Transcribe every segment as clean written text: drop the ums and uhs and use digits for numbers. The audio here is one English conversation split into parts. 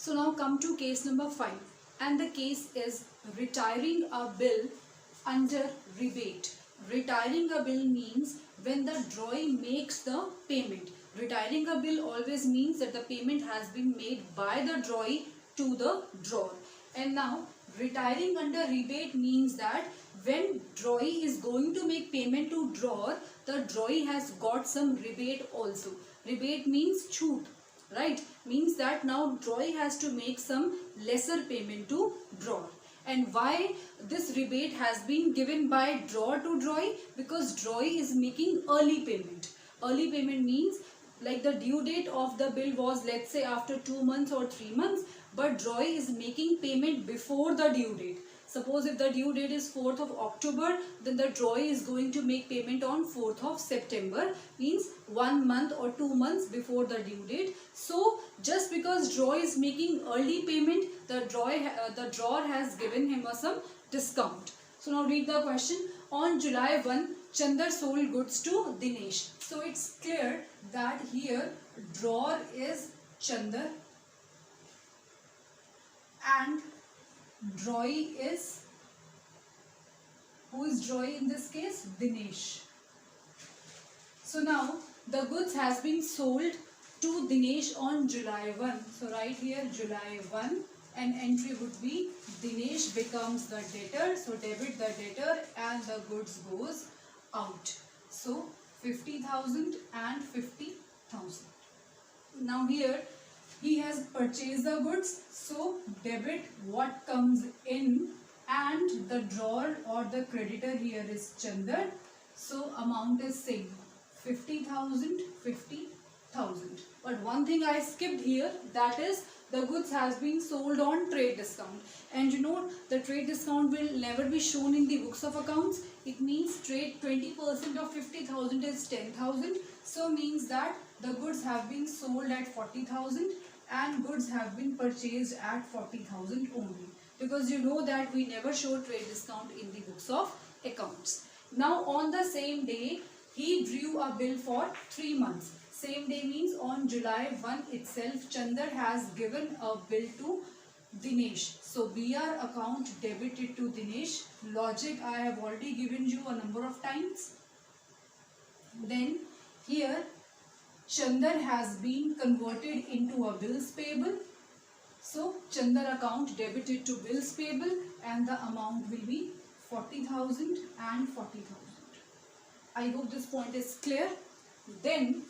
So now come to case number 5, and the case is retiring a bill under rebate. Retiring a bill means when the drawee makes the payment. Retiring a bill always means that the payment has been made by the drawee to the drawer. And now retiring under rebate means that when drawee is going to make payment to drawer, the drawee has got some rebate also. Rebate means chhoot, right? Means that now drawee has to make some lesser payment to drawer. And why this rebate has been given by drawer to drawee? Because drawee is making early payment. Early payment means like the due date of the bill was, let's say, after 2 months or 3 months, but drawee is making payment before the due date. Suppose if the due date is 4th of October, then the drawee is going to make payment on 4th of September, means 1 month or 2 months before the due date. So just because drawee is making early payment, the drawer has given him some discount. So now read the question. On July 1, Chandar sold goods to Dinesh. So it's clear that here drawer is Chandar and drawee is, who is drawee in this case? Dinesh. So now the goods has been sold to Dinesh on July 1. So right here July 1, and entry would be Dinesh becomes the debtor. So debit the debtor and the goods goes out. So 50,000 and 50,000. Now here he has purchased the goods, so debit what comes in, and the drawer or the creditor here is Chandar. So amount is same, 50,000, 50,000. But one thing I skipped here, that is the goods has been sold on trade discount. And you know the trade discount will never be shown in the books of accounts. It means trade 20% of 50,000 is 10,000. So means that the goods have been sold at 40,000 and goods have been purchased at 40,000 only. Because you know that we never show trade discount in the books of accounts. Now on the same day, he drew a bill for 3 months. Same day means on July 1 itself, Chandar has given a bill to Dinesh. So BR account debited to Dinesh. Logic I have already given you a number of times. Then here Chandar has been converted into a bills payable. So Chandar account debited to bills payable and the amount will be 40,000 and 40,000. I hope this point is clear. Then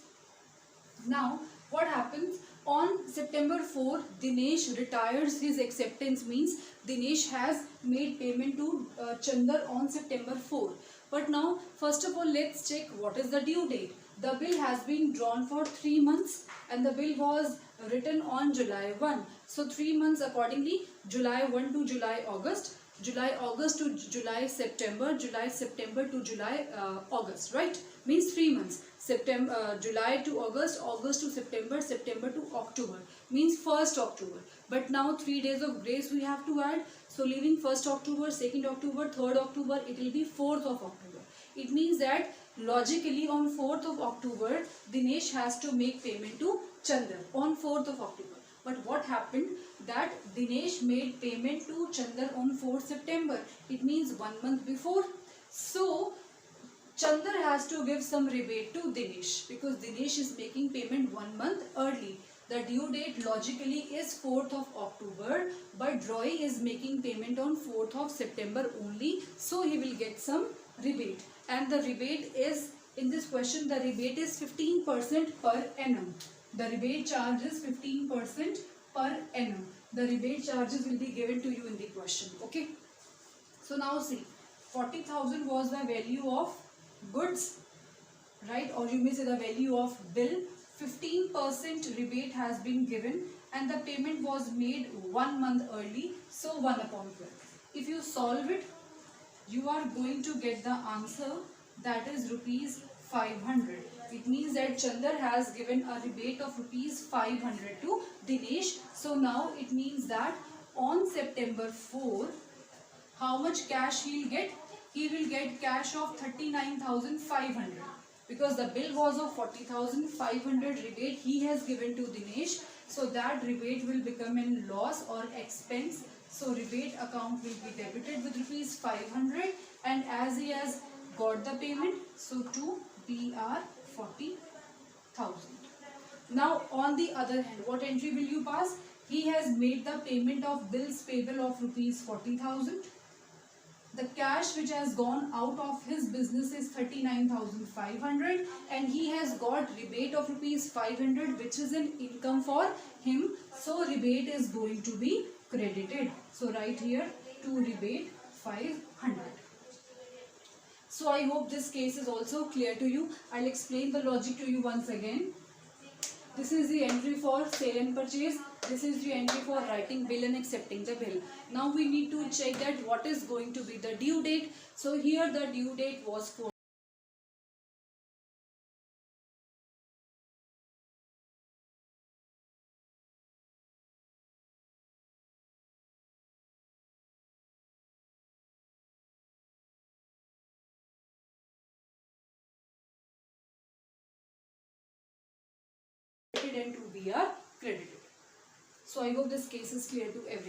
now what happens? On September 4, Dinesh retires his acceptance, means Dinesh has made payment to Chandar on September 4. But now first of all let's check what is the due date. The bill has been drawn for 3 months and the bill was written on July 1. So 3 months accordingly, July 1 to July August, July August to July September, July September to July August, right? Means 3 months. September, July to August, August to September, September to October, means 1st October. But now 3 days of grace we have to add. So leaving 1st October, 2nd October, 3rd October, it will be 4th of October. It means that logically on 4th of October, Dinesh has to make payment to Chandar on 4th of October. But what happened? That Dinesh made payment to Chandar on 4th September. It means 1 month before. So Chandar has to give some rebate to Dinesh because Dinesh is making payment 1 month early. The due date logically is 4th of October, but drawee is making payment on 4th of September only. So he will get some rebate. And the rebate is, in this question, the rebate is 15% per annum. The rebate charge is 15% per annum. The rebate charges will be given to you in the question. Okay. So now see, 40,000 was the value of goods, right? Or you may say the value of bill. 15% rebate has been given and the payment was made 1 month early. So 1 upon 12. If you solve it, you are going to get the answer, that is rupees 500. It means that Chandar has given a rebate of rupees 500 to Dinesh. So now it means that on September 4, how much cash he will get? He will get cash of 39,500 because the bill was of 40,500 rebate he has given to Dinesh. so that rebate will become in loss or expense. So rebate account will be debited with rupees 500, and as he has got the payment, so to BR 40,000. Now on the other hand, what entry will you pass? He has made the payment of bills payable of rupees 40,000. The cash which has gone out of his business is 39,500, and he has got rebate of rupees 500 which is an income for him. So rebate is going to be credited. So write here to rebate 500. So I hope this case is also clear to you. I'll explain the logic to you once again. This is the entry for sale and purchase. This is the entry for writing bill and accepting the bill. Now we need to check that what is going to be the due date. So here the due date was for and to be credited. So I hope this case is clear to everyone.